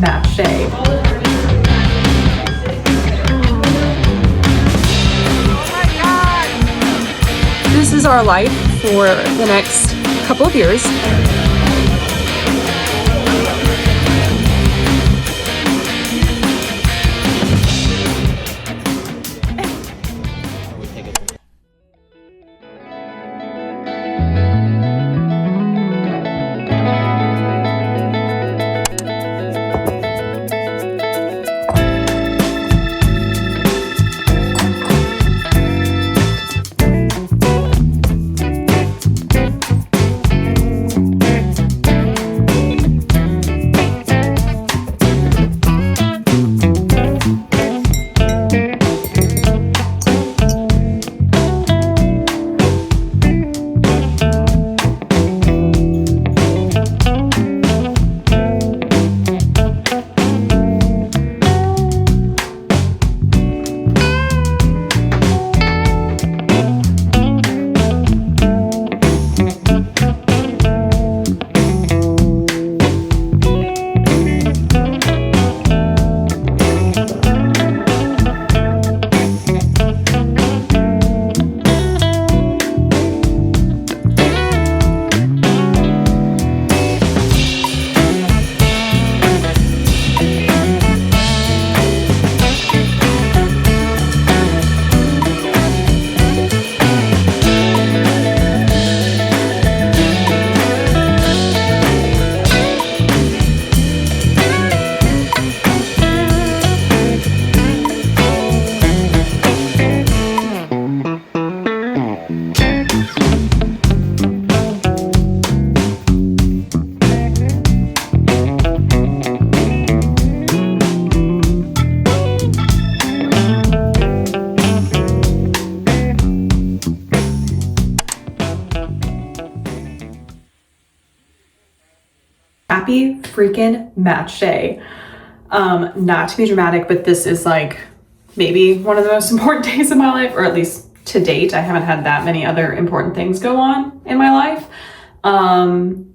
match day. This is our life for the next couple of years. Happy freaking match day. Not to be dramatic, but this is like maybe one of the most important days of my life, or at least to date. I haven't had that many other important things go on in my life. And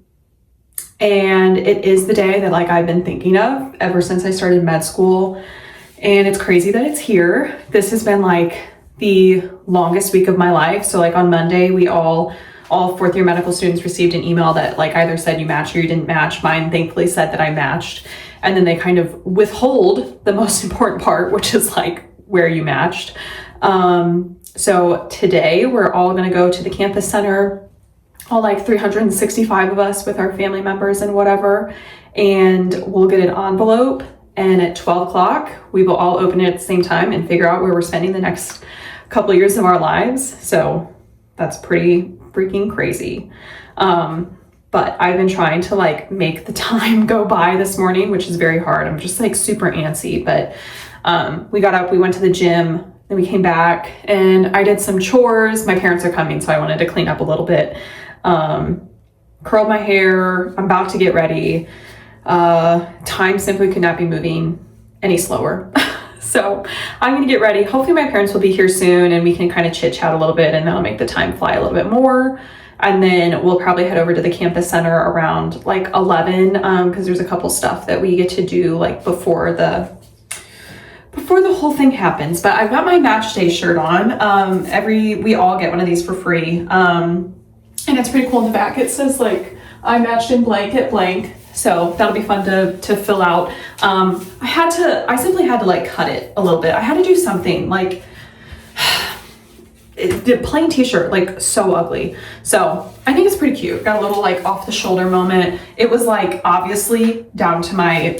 it is the day that like I've been thinking of ever since I started med school. And it's crazy that it's here. This has been like the longest week of my life. So like on Monday, we all fourth year medical students received an email that like either said you matched or you didn't match. Mine thankfully said that I matched. And then they kind of withhold the most important part, which is like where you matched. So today we're all gonna go to the campus center, all like 365 of us with our family members and whatever, and we'll get an envelope, and at 12 o'clock, we will all open it at the same time and figure out where we're spending the next couple of years of our lives. So that's pretty freaking crazy. But I've been trying to like make the time go by this morning, which is very hard. I'm just like super antsy, but we got up, we went to the gym, then we came back and I did some chores. My parents are coming, so I wanted to clean up a little bit. Curled my hair. I'm about to get ready. Time simply could not be moving any slower. So I'm gonna get ready. Hopefully my parents will be here soon and we can kind of chit chat a little bit, and that'll make the time fly a little bit more. And then we'll probably head over to the campus center around like 11, because there's a couple stuff that we get to do like before the whole thing happens. But I've got my match day shirt on. We all get one of these for free. And it's pretty cool in the back. It says like, I matched in blank at blank. So that'll be fun to fill out. I simply had to like cut it a little bit. I had to do something like, the plain t-shirt, like so ugly. So I think it's pretty cute. Got a little like off the shoulder moment. It was like obviously down to my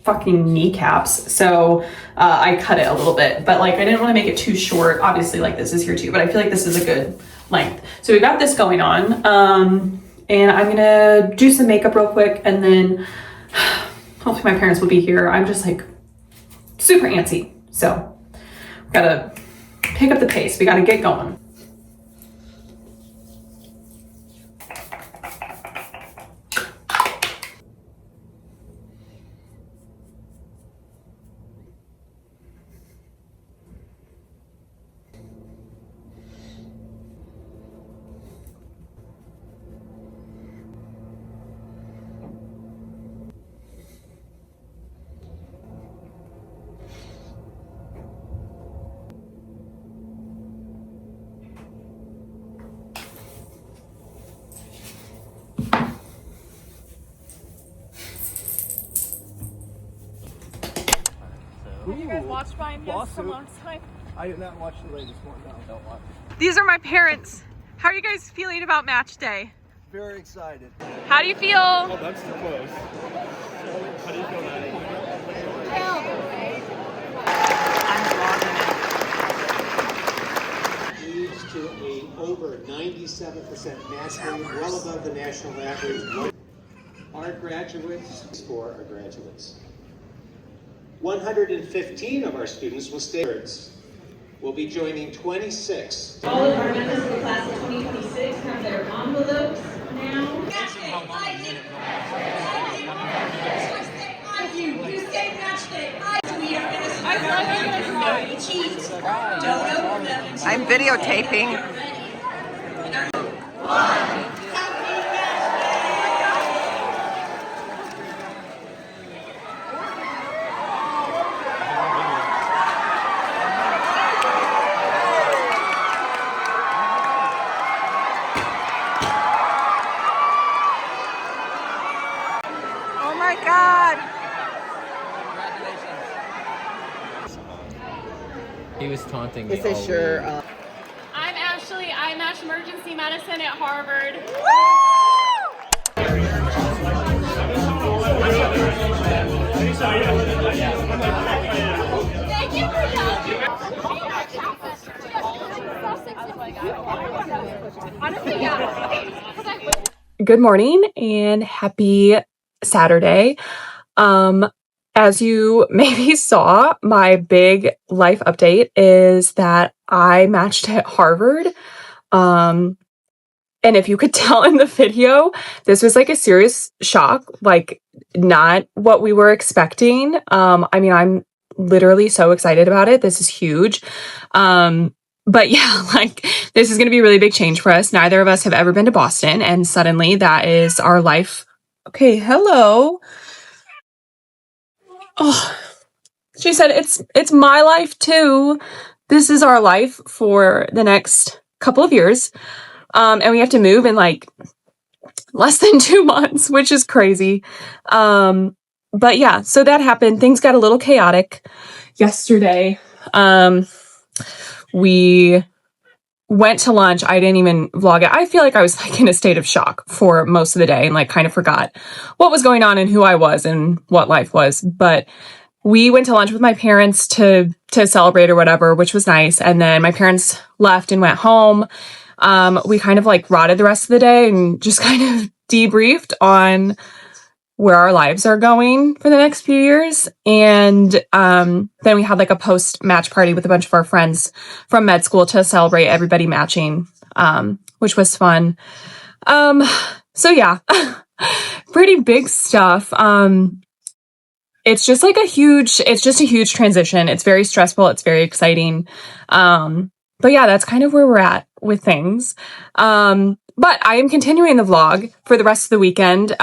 fucking kneecaps. So I cut it a little bit, but like I didn't want to make it too short. Obviously like this is here too, but I feel like this is a good length. So we got this going on. And I'm gonna do some makeup real quick, and then hopefully my parents will be here. I'm just like super antsy. So gotta pick up the pace. We gotta get going. time. Yes, a long time. I did not watch the latest one. No, don't watch. These are my parents. How are you guys feeling about match day? Very excited. How do you feel? Oh, that's too close. How do you feel, Maddie? Leads to a over 97% match rate, well above the national average. Our graduates for our graduates. 115 of our students will stay. We'll be joining 26. All of our members of the class of 2026 have their envelopes now. If you say match day, we are going to cheese. Don't open them. I'm videotaping. Oh my God. He was taunting me. Is this your... I'm Ashley. I match emergency medicine at Harvard. Thank you for honestly, yeah. Good morning and happy Saturday. As you maybe saw, my big life update is that I matched at Harvard. And if you could tell in the video, this was like a serious shock, like not what we were expecting. I mean, I'm literally so excited about it. This is huge. But yeah, like this is going to be a really big change for us. Neither of us have ever been to Boston, and suddenly that is our life. Okay, hello. Oh, she said it's my life too. This is our life for the next couple of years. And we have to move in like less than 2 months, which is crazy. But yeah, so that happened. Things got a little chaotic yesterday. We went to lunch. I didn't even vlog it. I feel like I was like in a state of shock for most of the day and like kind of forgot what was going on and who I was and what life was. But we went to lunch with my parents to celebrate or whatever, which was nice. And then my parents left and went home. We kind of like rotted the rest of the day and just kind of debriefed on where our lives are going for the next few years. And then we had like a post-match party with a bunch of our friends from med school to celebrate everybody matching, which was fun. So yeah, pretty big stuff. It's just a huge transition. It's very stressful. It's very exciting. But yeah, that's kind of where we're at with things. But I am continuing the vlog for the rest of the weekend.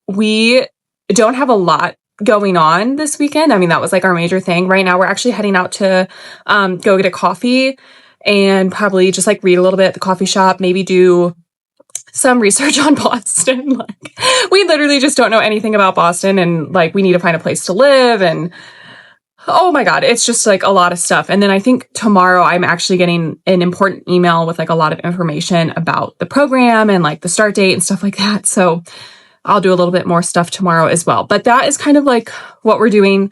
We don't have a lot going on this weekend. I mean, that was like our major thing. Right now, we're actually heading out to go get a coffee and probably just like read a little bit at the coffee shop, maybe do some research on Boston. Like, we literally just don't know anything about Boston, and like we need to find a place to live, and oh my God, it's just like a lot of stuff. And then I think tomorrow I'm actually getting an important email with like a lot of information about the program and like the start date and stuff like that. So I'll do a little bit more stuff tomorrow as well. But that is kind of like what we're doing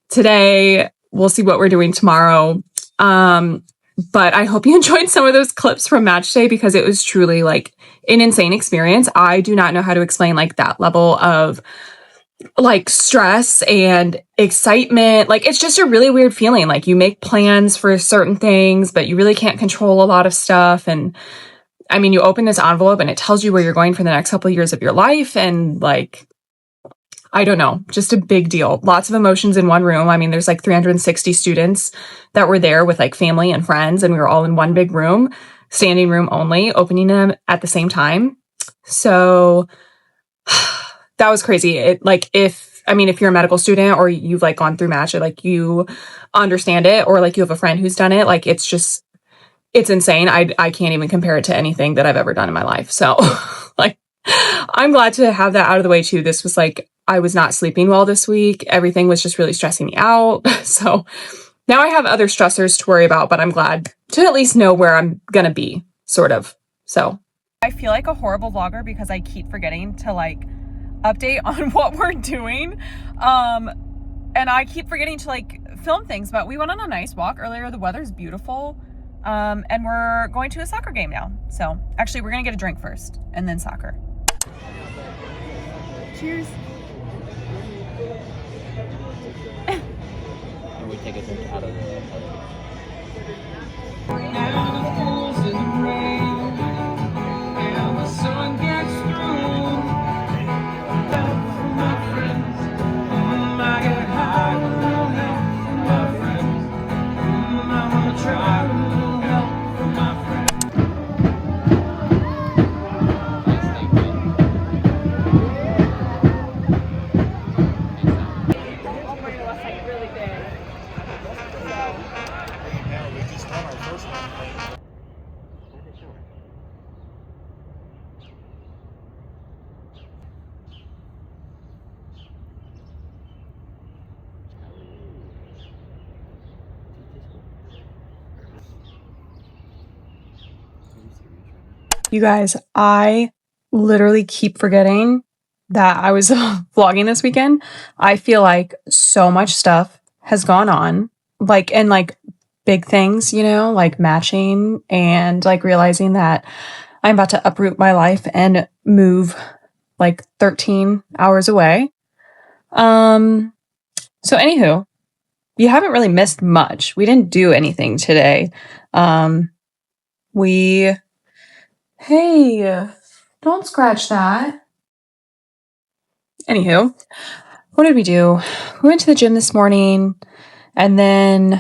today. We'll see what we're doing tomorrow. But I hope you enjoyed some of those clips from match day because it was truly like an insane experience. I do not know how to explain like that level of like stress and excitement. Like it's just a really weird feeling. Like you make plans for certain things, but you really can't control a lot of stuff. And I mean, you open this envelope and it tells you where you're going for the next couple of years of your life. And like, I don't know, just a big deal. Lots of emotions in one room. I mean, there's like 360 students that were there with like family and friends, and we were all in one big room, standing room only, opening them at the same time. So that was crazy. It like, if you're a medical student or you've like gone through match, or like you understand it, or like you have a friend who's done it, like it's insane. I can't even compare it to anything that I've ever done in my life. So like, I'm glad to have that out of the way too. This was like, I was not sleeping well this week. Everything was just really stressing me out. So now I have other stressors to worry about, but I'm glad to at least know where I'm gonna be, sort of. So I feel like a horrible vlogger because I keep forgetting to like update on what we're doing. And I keep forgetting to like film things, but we went on a nice walk earlier. The weather's beautiful. And we're going to a soccer game now. So actually we're gonna get a drink first and then soccer. Cheers. And we take a drink out of the You guys, I literally keep forgetting that I was vlogging this weekend. I feel like so much stuff has gone on, like, and like big things, you know, like matching and like realizing that I'm about to uproot my life and move like 13 hours away. So anywho, you haven't really missed much. We didn't do anything today. Hey, don't scratch that. Anywho, what did we do? We went to the gym this morning and then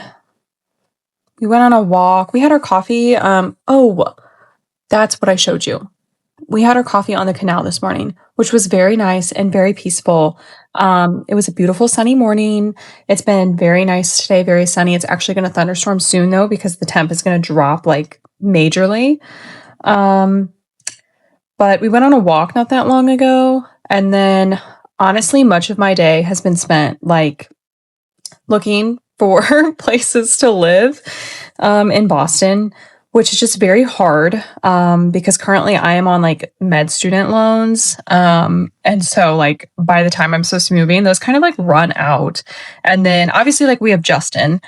we went on a walk. We had our coffee. Oh, that's what I showed you. We had our coffee on the canal this morning, which was very nice and very peaceful. It was a beautiful sunny morning. It's been very nice today, very sunny. It's actually going to thunderstorm soon though, because the temp is going to drop like majorly. But we went on a walk not that long ago. And then honestly, much of my day has been spent like looking for places to live, in Boston, which is just very hard, because currently I am on like med student loans. And so like by the time I'm supposed to be moving, those kind of like run out. And then obviously like we have Justin,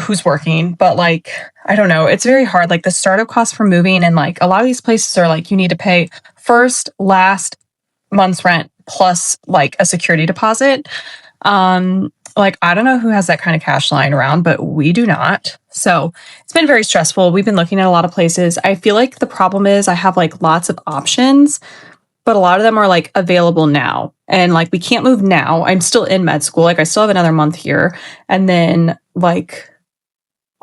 who's working, but like, I don't know, it's very hard. Like the startup costs for moving and like a lot of these places are like, you need to pay first, last month's rent plus like a security deposit. Like, I don't know who has that kind of cash lying around, but we do not. So it's been very stressful. We've been looking at a lot of places. I feel like the problem is I have like lots of options, but a lot of them are like available now. And like, we can't move now. I'm still in med school. Like I still have another month here. And then like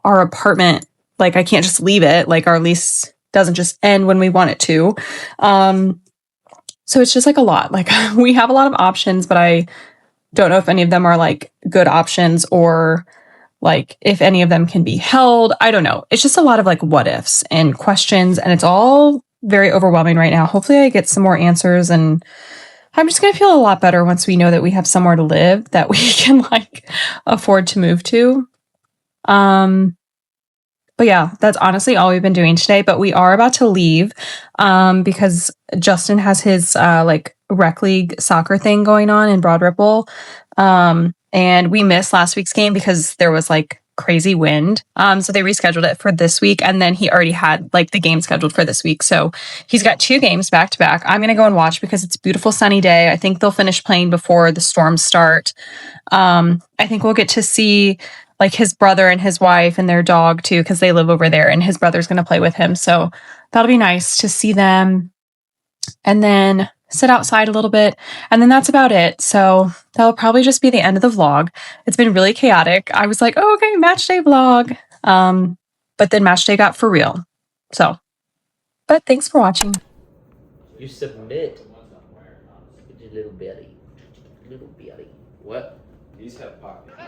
our apartment, like I can't just leave it. Like our lease doesn't just end when we want it to. So it's just like a lot. Like we have a lot of options, but I don't know if any of them are like good options or like if any of them can be held. I don't know. It's just a lot of like what ifs and questions, and it's all very overwhelming right now. Hopefully I get some more answers, and I'm just going to feel a lot better once we know that we have somewhere to live that we can like afford to move to. But yeah, that's honestly all we've been doing today, but we are about to leave, because Justin has his, like rec league soccer thing going on in Broad Ripple. And we missed last week's game because there was like crazy wind. So they rescheduled it for this week, and then he already had like the game scheduled for this week. So he's got 2 games back to back. I'm going to go and watch because it's a beautiful sunny day. I think they'll finish playing before the storms start. I think we'll get to see like his brother and his wife and their dog too, because they live over there and his brother's going to play with him. So that'll be nice to see them and then sit outside a little bit. And then that's about it. So that'll probably just be the end of the vlog. It's been really chaotic. I was like, oh, okay, match day vlog. But then match day got for real. So, but thanks for watching. You submit. With your little belly. Little belly. What? These have pockets.